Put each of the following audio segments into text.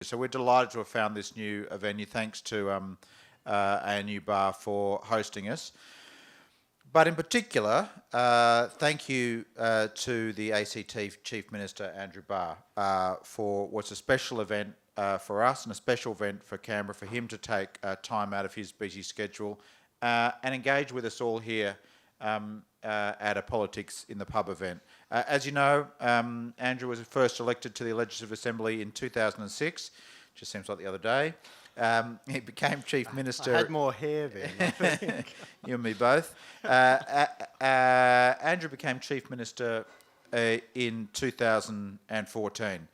So we're delighted to have found this new venue. Thanks to Andrew Barr for hosting us. But in particular, thank you to the ACT Chief Minister, Andrew Barr, for what's a special event for us and a special event for Canberra, for him to take time out of his busy schedule and engage with us all here at a Politics in the Pub event. As you know, Andrew was first elected to the Legislative Assembly in 2006, just seems like the other day. He became Chief Minister. I had more hair then, I think. You and me both. Andrew became Chief Minister in 2014.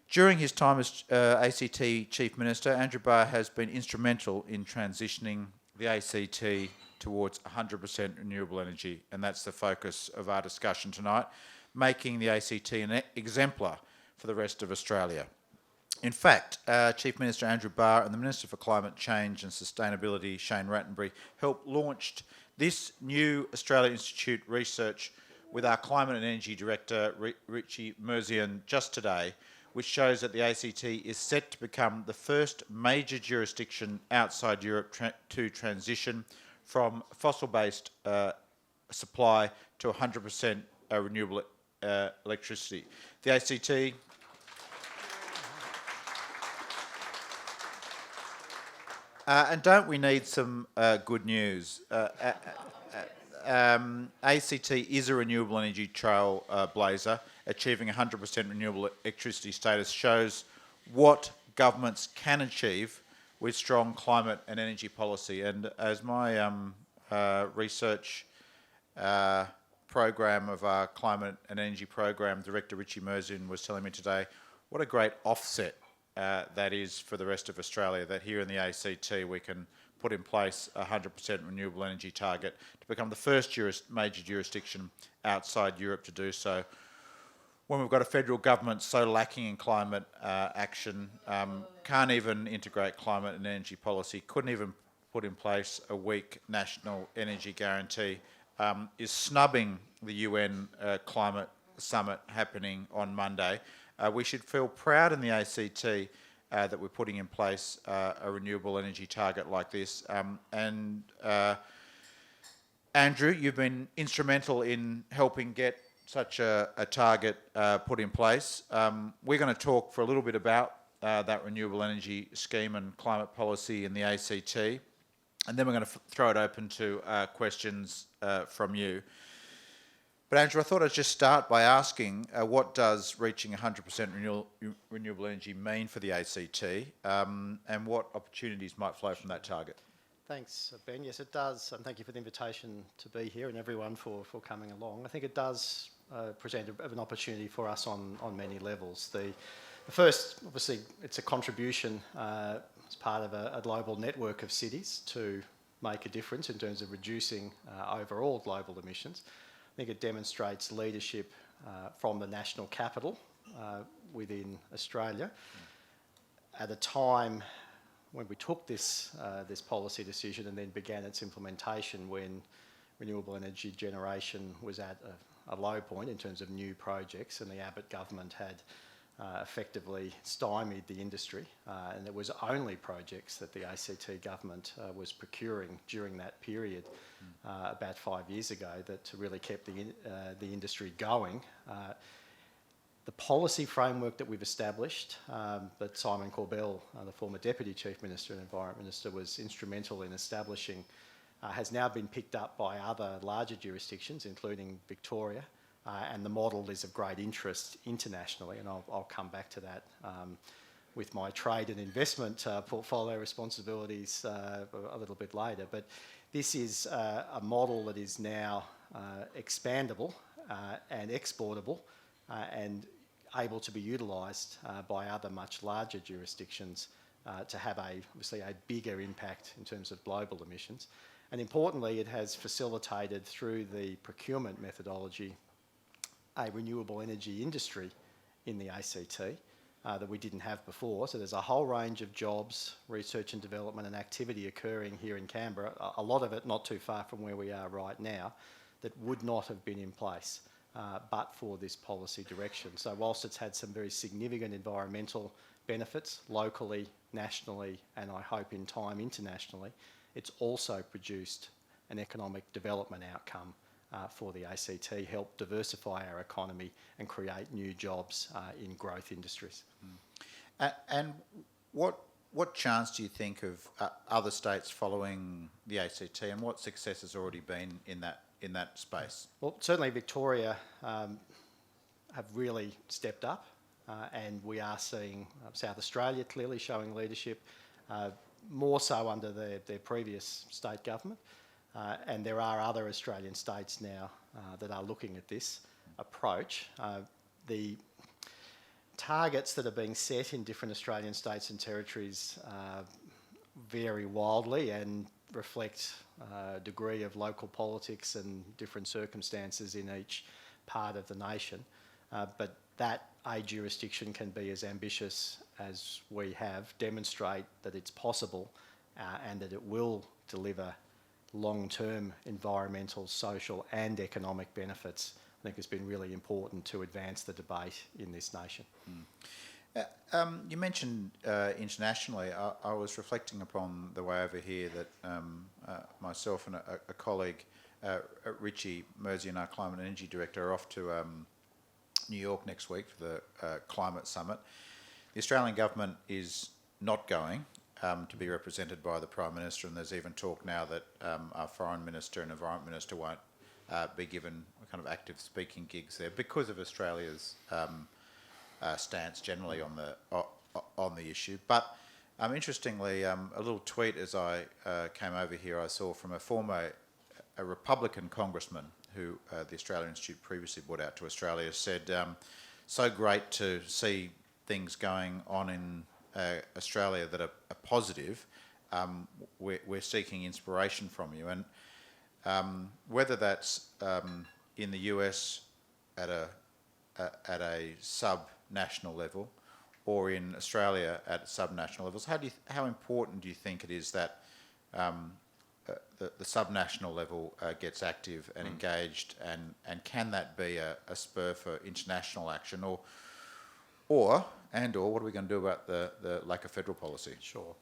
During his time as ACT Chief Minister, Andrew Barr has been instrumental in transitioning the ACT towards 100% renewable energy, and that's the focus of our discussion tonight, making the ACT an exemplar for the rest of Australia. In fact, Chief Minister Andrew Barr and the Minister for Climate Change and Sustainability, Shane Rattenbury, helped launch this new Australia Institute research with our Climate and Energy Director, Richie Merzian, just today, which shows that the ACT is set to become the first major jurisdiction outside Europe to transition from fossil-based supply to 100% renewable electricity. The ACT and don't we need some good news? ACT is a renewable energy trailblazer. Achieving 100% renewable electricity status shows what governments can achieve with strong climate and energy policy. And as my research program of our Climate and Energy Program Director, Richie Merzian, was telling me today, what a great offset that is for the rest of Australia, that here in the ACT we can put in place a 100% renewable energy target to become the first major jurisdiction outside Europe to do so. When we've got a federal government so lacking in climate action, can't even integrate climate and energy policy, couldn't even put in place a weak national energy guarantee, is snubbing the UN climate summit happening on Monday. We should feel proud in the ACT that we're putting in place a renewable energy target like this. Andrew, you've been instrumental in helping get such a target put in place. We're going to talk for a little bit about that renewable energy scheme and climate policy in the ACT, and then we're going to throw it open to questions from you. But Andrew, I thought I'd just start by asking, what does reaching 100% renewable energy mean for the ACT, and what opportunities might flow from that target? Thanks, Ben. Yes, it does. Thank you for the invitation to be here and everyone for coming along. I think it does present an opportunity for us on many levels. The first, obviously, it's a contribution as part of a global network of cities to make a difference in terms of reducing overall global emissions. I think it demonstrates leadership from the national capital within Australia. At a time when we took this policy decision and then began its implementation, when renewable energy generation was at a low point in terms of new projects, and the Abbott government had effectively stymied the industry, and it was only projects that the ACT government was procuring during that period about 5 years ago that really kept the industry going. The policy framework that we've established, that Simon Corbell, the former Deputy Chief Minister and Environment Minister, was instrumental in establishing, has now been picked up by other larger jurisdictions, including Victoria, and the model is of great interest internationally, and I'll come back to that with my trade and investment portfolio responsibilities a little bit later. But this is a model that is now expandable and exportable and able to be utilised by other much larger jurisdictions to have obviously a bigger impact in terms of global emissions. And importantly, it has facilitated through the procurement methodology a renewable energy industry in the ACT that we didn't have before. So there's a whole range of jobs, research and development and activity occurring here in Canberra, a lot of it not too far from where we are right now, that would not have been in place but for this policy direction. So whilst it's had some very significant environmental benefits locally, nationally, and I hope in time internationally. It's also produced an economic development outcome for the ACT, help diversify our economy and create new jobs in growth industries. And what chance do you think of other states following the ACT, and what success has already been in that space? Well, certainly Victoria have really stepped up, and we are seeing South Australia clearly showing leadership, more so under their previous state government. And there are other Australian states now that are looking at this approach. The targets that are being set in different Australian states and territories vary wildly and reflect a degree of local politics and different circumstances in each part of the nation. But that a jurisdiction can be as ambitious as we have, demonstrate that it's possible and that it will deliver long-term environmental, social and economic benefits. I think it's been really important to advance the debate in this nation. You mentioned internationally. I was reflecting upon the way over here that myself and a colleague, Richie Mersey, our Climate and Energy Director, are off to New York next week for the Climate Summit. The Australian government is not going to be represented by the Prime Minister, and there's even talk now that our Foreign Minister and Environment Minister won't be given kind of active speaking gigs there because of Australia's stance generally on the issue. But interestingly, a little tweet as I came over here I saw from a Republican congressman who the Australia Institute previously brought out to Australia, said, so great to see things going on in Australia that are positive. We're seeking inspiration from you. And whether that's in the US at a sub-national level or in Australia at sub-national levels, how important do you think it is that the sub-national level gets active and engaged, and can that be a spur for international action, or what are we going to do about the lack of federal policy? Sure.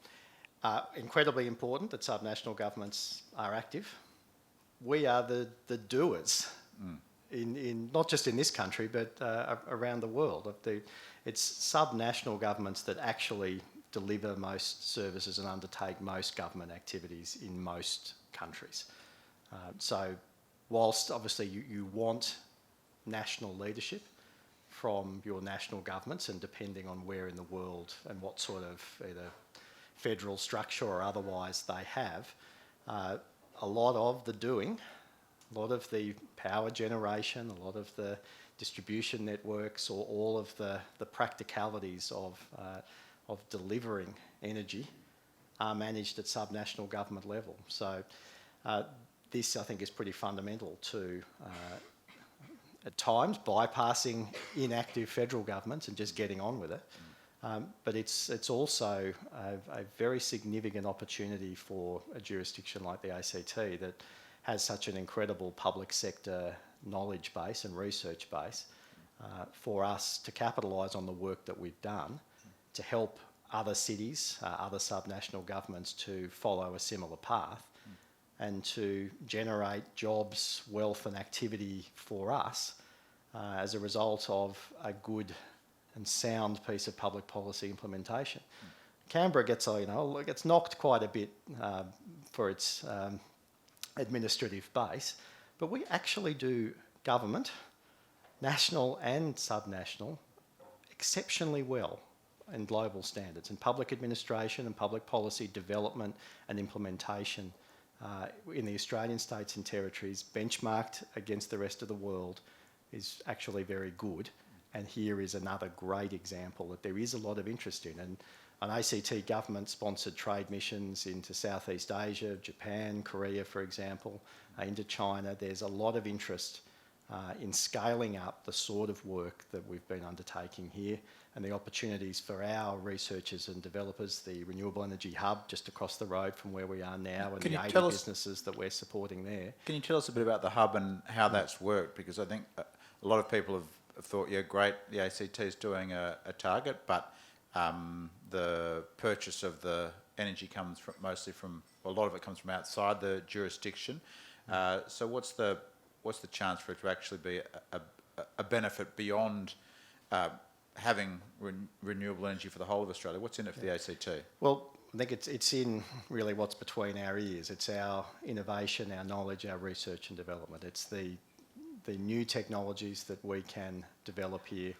Incredibly important that sub-national governments are active. We are the doers, in not just in this country, but around the world. It's sub-national governments that actually deliver most services and undertake most government activities in most countries. So whilst obviously you want national leadership from your national governments, and depending on where in the world and what sort of either federal structure or otherwise they have, a lot of the doing, a lot of the power generation, a lot of the distribution networks, or all of the practicalities of delivering energy are managed at sub-national government level. So this, I think, is pretty fundamental to, at times, bypassing inactive federal governments and just getting on with it. But it's also a very significant opportunity for a jurisdiction like the ACT that has such an incredible public sector knowledge base and research base for us to capitalise on the work that we've done to help other cities, other sub-national governments to follow a similar path and to generate jobs, wealth and activity for us as a result of a good and sound piece of public policy implementation. Canberra gets knocked quite a bit for its administrative base, but we actually do government, national and sub-national, exceptionally well in global standards, and public administration and public policy development and implementation in the Australian states and territories, benchmarked against the rest of the world, is actually very good. And here is another great example that there is a lot of interest in. And an ACT government-sponsored trade missions into Southeast Asia, Japan, Korea, for example, into China, there's a lot of interest in scaling up the sort of work that we've been undertaking here, and the opportunities for our researchers and developers, the Renewable Energy Hub just across the road from where we are now, and the 80 businesses that we're supporting there. Can you tell us a bit about the hub and how that's worked? Because I think a lot of people have thought, yeah, great, the ACT is doing a target, but the purchase of the energy comes from, mostly from, well, a lot of it comes from outside the jurisdiction. So what's the chance for it to actually be a benefit beyond having renewable energy for the whole of Australia? What's in it for the ACT? Well, I think it's in really what's between our ears. It's our innovation, our knowledge, our research and development. It's the new technologies that we can develop here.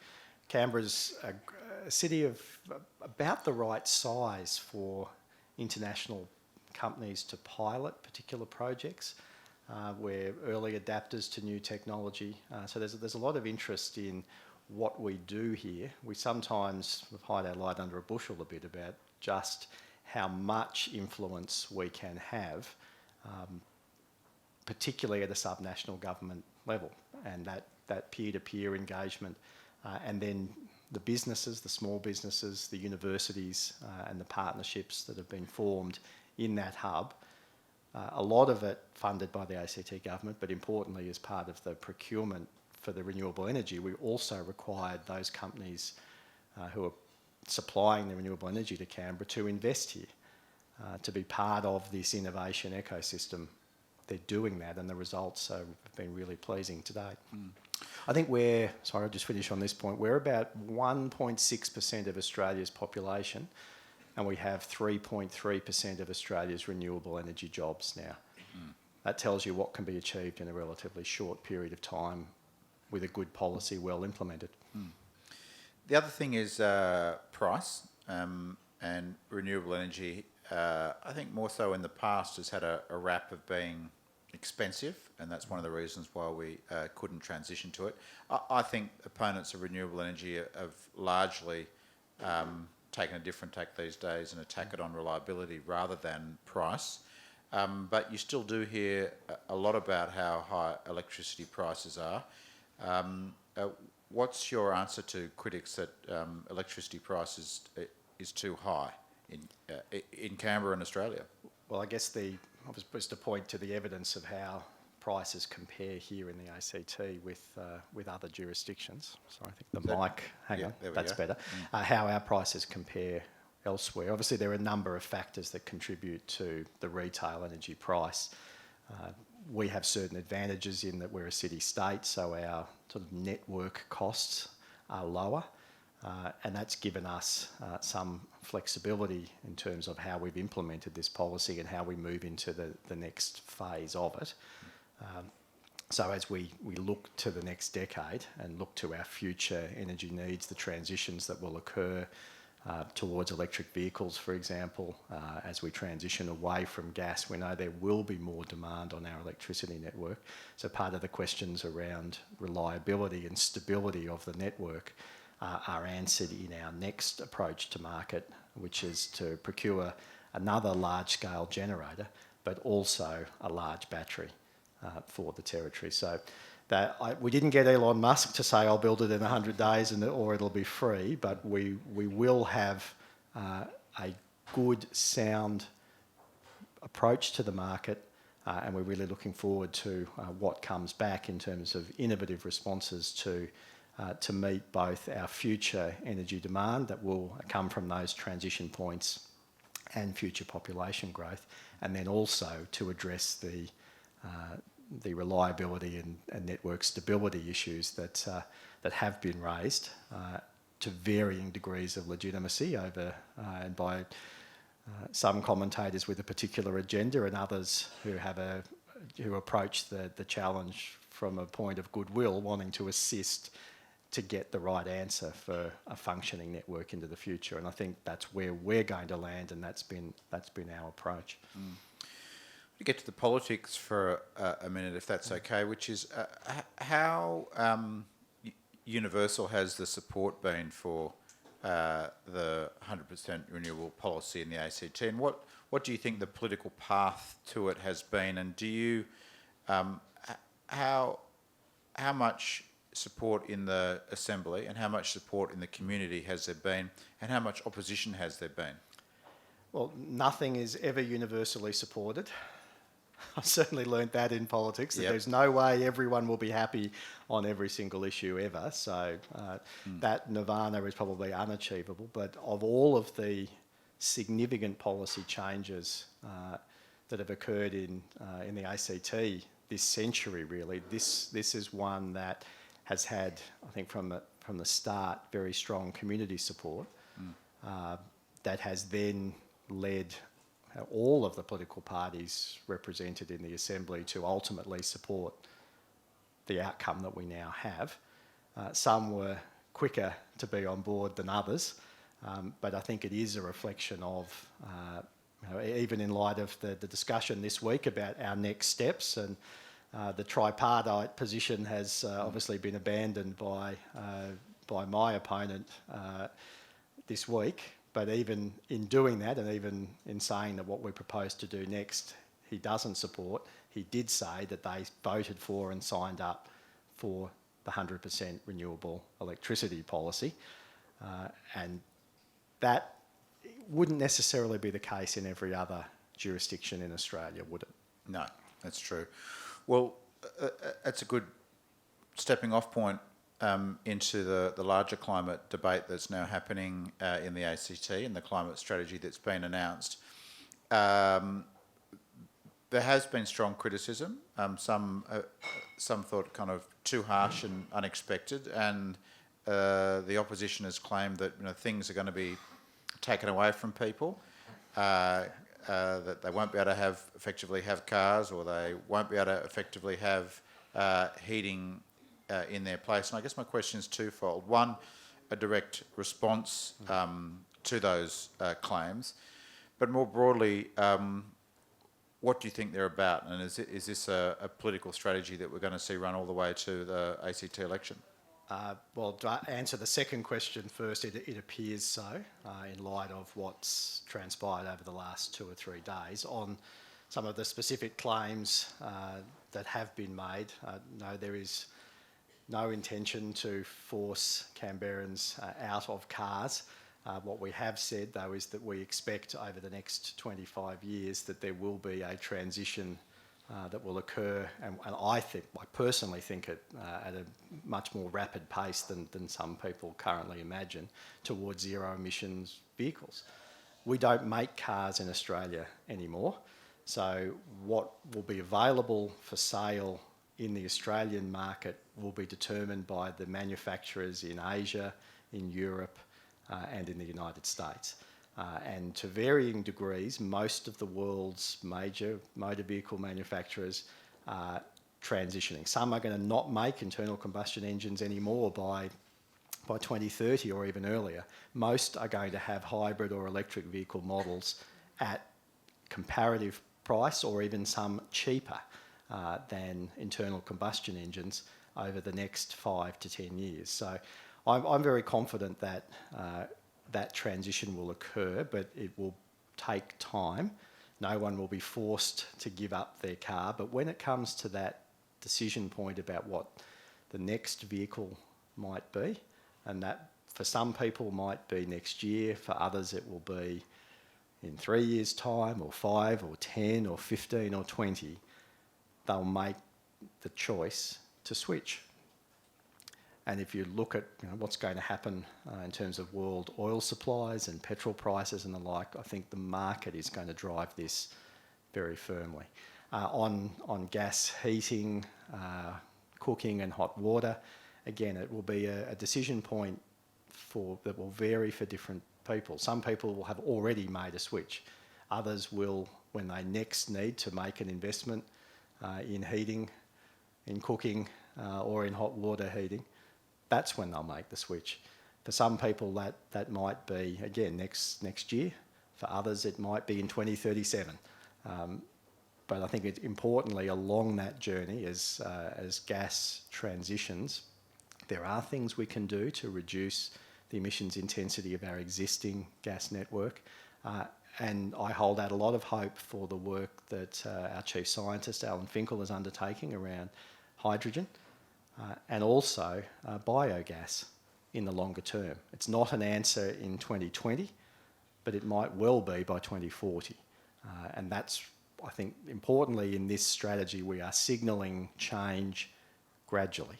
Canberra's a city of about the right size for international companies to pilot particular projects. We're early adapters to new technology. So there's a lot of interest in what we do here. We sometimes hide our light under a bushel a bit about just how much influence we can have, particularly at a subnational government level, and that peer-to-peer engagement, and then the businesses, the small businesses, the universities, and the partnerships that have been formed in that hub. A lot of it funded by the ACT government, but importantly as part of the procurement for the renewable energy, we also required those companies who are supplying the renewable energy to Canberra to invest here, to be part of this innovation ecosystem. They're doing that, and the results have been really pleasing to date. I think I'll just finish on this point, we're about 1.6% of Australia's population, and we have 3.3% of Australia's renewable energy jobs now. That tells you what can be achieved in a relatively short period of time with a good policy well implemented. The other thing is price, and renewable energy, I think more so in the past, has had a rap of being expensive, and that's one of the reasons why we couldn't transition to it. I think opponents of renewable energy have largely taken a different tack these days and attack it on reliability rather than price. But you still do hear a lot about how high electricity prices are. What's your answer to critics that electricity prices is too high in Canberra and Australia? Well, I guess I was supposed to point to the evidence of how prices compare here in the ACT with other jurisdictions. So I think the mic, hang on, that's better. How our prices compare elsewhere. Obviously, there are a number of factors that contribute to the retail energy price. We have certain advantages in that we're a city-state, so our sort of network costs are lower, and that's given us some flexibility in terms of how we've implemented this policy and how we move into the next phase of it. So as we look to the next decade and look to our future energy needs, the transitions that will occur towards electric vehicles, for example, as we transition away from gas, we know there will be more demand on our electricity network. So part of the questions around reliability and stability of the network are answered in our next approach to market, which is to procure another large-scale generator, but also a large battery for the territory. So we didn't get Elon Musk to say, I'll build it in 100 days or it'll be free, but we will have a good, sound approach to the market, and we're really looking forward to what comes back in terms of innovative responses to meet both our future energy demand that will come from those transition points and future population growth, and then also to address the reliability and network stability issues that have been raised to varying degrees of legitimacy over and by some commentators with a particular agenda and others who approach the challenge from a point of goodwill, wanting to assist to get the right answer for a functioning network into the future. And I think that's where we're going to land, and that's been our approach. To get to the politics for a minute, if that's okay, which is how universal has the support been for the 100% renewable policy in the ACT, and what do you think the political path to it has been, and do you how much support in the Assembly and how much support in the community has there been, and how much opposition has there been? Well, nothing is ever universally supported. I've certainly learnt that in politics, that Yep. there's no way everyone will be happy on every single issue ever. So that nirvana is probably unachievable. But of all of the significant policy changes that have occurred in the ACT this century, really, this is one that has had, I think, from the start, very strong community support. That has then led all of the political parties represented in the Assembly to ultimately support the outcome that we now have. Some were quicker to be on board than others, but I think it is a reflection of, even in light of the discussion this week about our next steps, and the tripartite position has obviously been abandoned by my opponent this week. But even in doing that, and even in saying that what we propose to do next he doesn't support, he did say that they voted for and signed up for the 100% renewable electricity policy. And that wouldn't necessarily be the case in every other jurisdiction in Australia, would it? No, that's true. Well, that's a good stepping off point into the larger climate debate that's now happening in the ACT and the climate strategy that's been announced. There has been strong criticism. Some thought kind of too harsh and unexpected, and the opposition has claimed that things are going to be taken away from people, that they won't be able to effectively have cars, or they won't be able to effectively have heating in their place. And I guess my question is twofold. One, a direct response to those claims, but more broadly, what do you think they're about? And is this a political strategy that we're going to see run all the way to the ACT election? Well, to answer the second question first, it appears so, in light of what's transpired over the last 2 or 3 days. On some of the specific claims that have been made, no, there is no intention to force Canberrans out of cars. What we have said, though, is that we expect over the next 25 years that there will be a transition that will occur, and I personally think it at a much more rapid pace than some people currently imagine, towards zero emissions vehicles. We don't make cars in Australia anymore, so what will be available for sale in the Australian market will be determined by the manufacturers in Asia, in Europe, and in the United States. And to varying degrees, most of the world's major motor vehicle manufacturers are transitioning. Some are going to not make internal combustion engines anymore by 2030 or even earlier. Most are going to have hybrid or electric vehicle models at comparative price, or even some cheaper than internal combustion engines over the next 5 to 10 years. So I'm very confident that that transition will occur, but it will take time. No one will be forced to give up their car, but when it comes to that decision point about what the next vehicle might be, and that for some people might be next year, for others it will be in 3 years' time, or 5 or 10 or 15 or 20, they'll make the choice to switch. And if you look at what's going to happen in terms of world oil supplies and petrol prices and the like, I think the market is going to drive this very firmly. On gas heating, cooking and hot water, again, it will be a decision point that will vary for different people. Some people will have already made a switch. Others will, when they next need to make an investment in heating, in cooking, or in hot water heating, that's when they'll make the switch. For some people, that might be, again, next year. For others, it might be in 2037. But I think importantly, along that journey, as gas transitions, there are things we can do to reduce the emissions intensity of our existing gas network. And I hold out a lot of hope for the work that our Chief Scientist, Alan Finkel, is undertaking around hydrogen and also biogas in the longer term. It's not an answer in 2020, but it might well be by 2040. And that's, I think importantly in this strategy, we are signalling change gradually.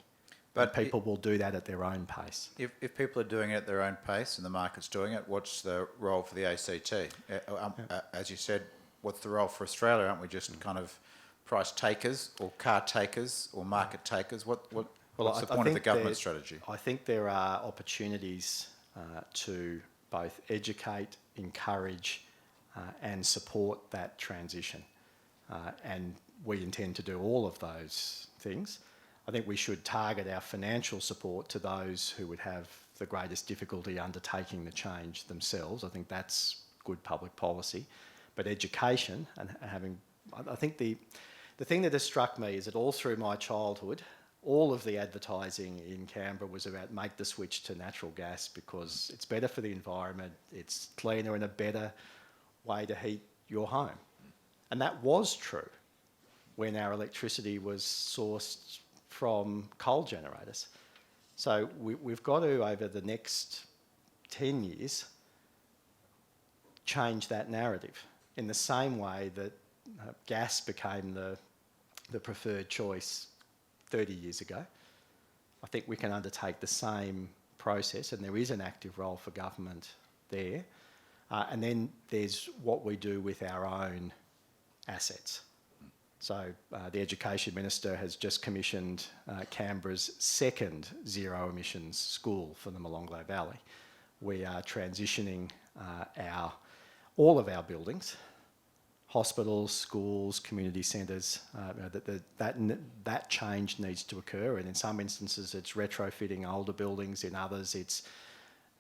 But people will do that at their own pace. If people are doing it at their own pace and the market's doing it, what's the role for the ACT? As you said, what's the role for Australia? Aren't we just kind of price takers or car takers or market takers? What's the point of the government strategy? I think there are opportunities to both educate, encourage and support that transition. And we intend to do all of those things. I think we should target our financial support to those who would have the greatest difficulty undertaking the change themselves. I think that's good public policy. But education and having, I think the thing that has struck me is that all through my childhood, all of the advertising in Canberra was about make the switch to natural gas because it's better for the environment, it's cleaner and a better way to heat your home. And that was true when our electricity was sourced from coal generators. So we've got to, over the next 10 years, change that narrative in the same way that gas became the preferred choice 30 years ago. I think we can undertake the same process, and there is an active role for government there. And then there's what we do with our own assets. So the Education Minister has just commissioned Canberra's second zero emissions school for the Molonglo Valley. We are transitioning all of our buildings, hospitals, schools, community centres, that change needs to occur, and in some instances it's retrofitting older buildings, in others it's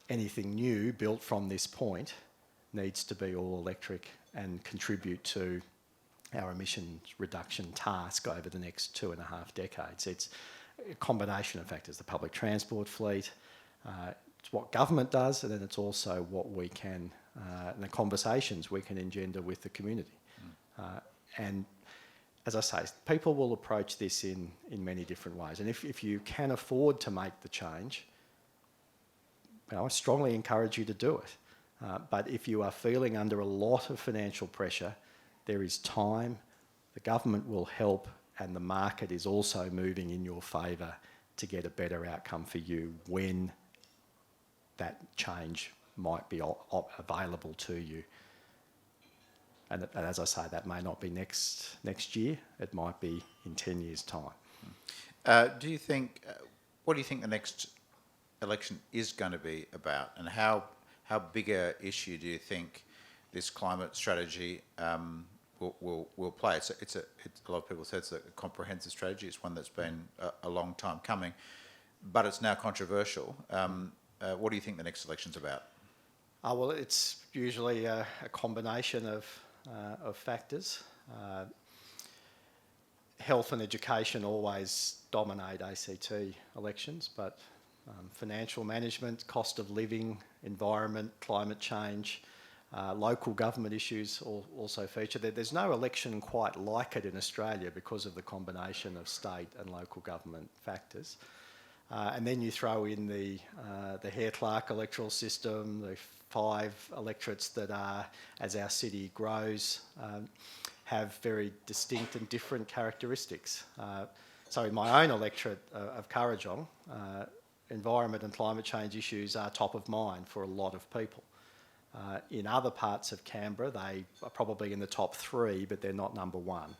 anything new built from this point needs to be all electric and contribute to our emissions reduction task over the next 2.5 decades. It's a combination of factors, the public transport fleet, it's what government does, and then it's also what we can, and the conversations we can engender with the community. And as I say, people will approach this in many different ways. And if you can afford to make the change, I strongly encourage you to do it. But if you are feeling under a lot of financial pressure, there is time, the government will help, and the market is also moving in your favour to get a better outcome for you when that change might be available to you. And as I say, that may not be next year, it might be in 10 years' time. What do you think the next election is going to be about, and how big a issue do you think this climate strategy will play? It's a lot of people say it's a comprehensive strategy. It's one that's been a long time coming, but it's now controversial. What do you think the next election's about? Well, it's usually a combination of factors. Health and education always dominate ACT elections, but financial management, cost of living, environment, climate change, local government issues also feature. There's no election quite like it in Australia because of the combination of state and local government factors. And then you throw in the Hare-Clark electoral system, the 5 electorates that are, as our city grows, have very distinct and different characteristics. So in my own electorate of Kurrajong, environment and climate change issues are top of mind for a lot of people. In other parts of Canberra, they are probably in the top 3, but they're not number 1.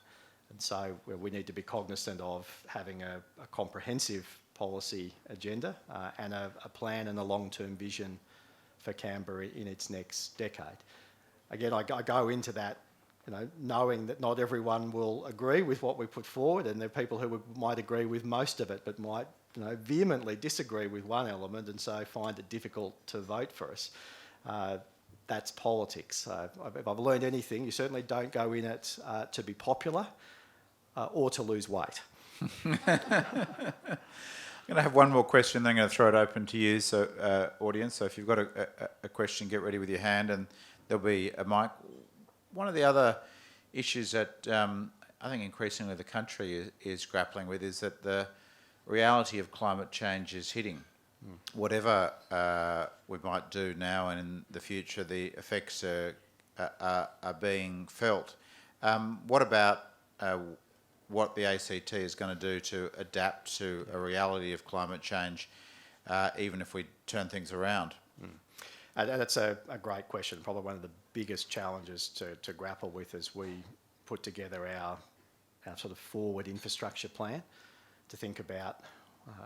And so we need to be cognizant of having a comprehensive policy agenda and a plan and a long-term vision for Canberra in its next decade. Again, I go into that, knowing that not everyone will agree with what we put forward, and there are people who might agree with most of it, but might, vehemently disagree with one element, and so find it difficult to vote for us. That's politics. If I've learned anything, you certainly don't go in it to be popular or to lose weight. I'm going to have one more question, then I'm going to throw it open to you, so audience. So if you've got a question, get ready with your hand, and there'll be a mic. One of the other issues that I think increasingly the country is grappling with is that the reality of climate change is hitting. Whatever we might do now and in the future, the effects are being felt. What about what the ACT is going to do to adapt to a reality of climate change, even if we turn things around? And that's a great question, probably one of the biggest challenges to grapple with as we put together our sort of forward infrastructure plan, to think about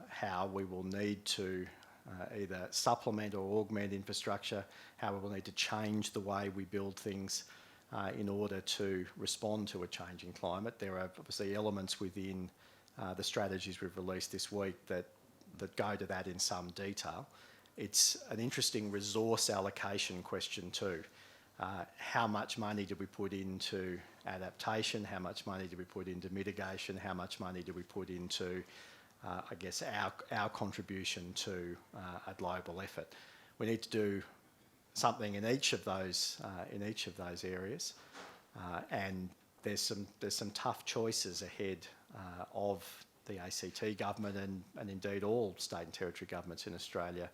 how we will need to either supplement or augment infrastructure, how we will need to change the way we build things in order to respond to a changing climate. There are obviously elements within the strategies we've released this week that go to that in some detail. It's an interesting resource allocation question too. How much money do we put into adaptation? How much money do we put into mitigation? How much money do we put into, I guess, our contribution to a global effort? We need to do something in each of those areas, and there's some tough choices ahead of the ACT government and indeed all state and territory governments in Australia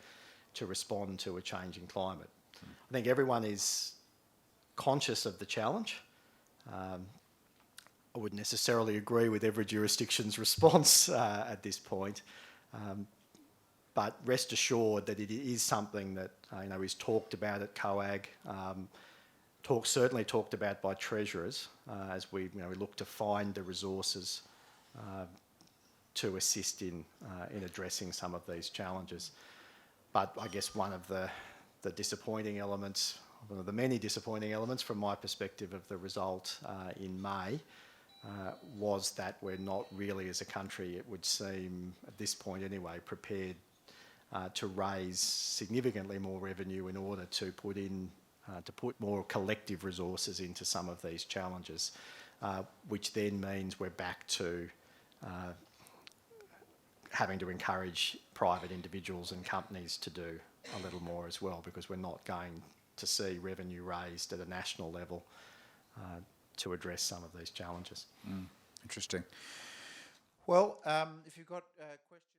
to respond to a changing climate. I think everyone is conscious of the challenge. I wouldn't necessarily agree with every jurisdiction's response at this point, but rest assured that it is something that is talked about at COAG, certainly talked about by treasurers as we look to find the resources to assist in addressing some of these challenges. But I guess one of the disappointing elements, one of the many disappointing elements from my perspective of the result in May was that we're not really, as a country, it would seem at this point anyway, prepared to raise significantly more revenue in order to put more collective resources into some of these challenges, which then means we're back to having to encourage private individuals and companies to do a little more as well, because we're not going to see revenue raised at a national level to address some of these challenges. Interesting. Well, if you've got questions...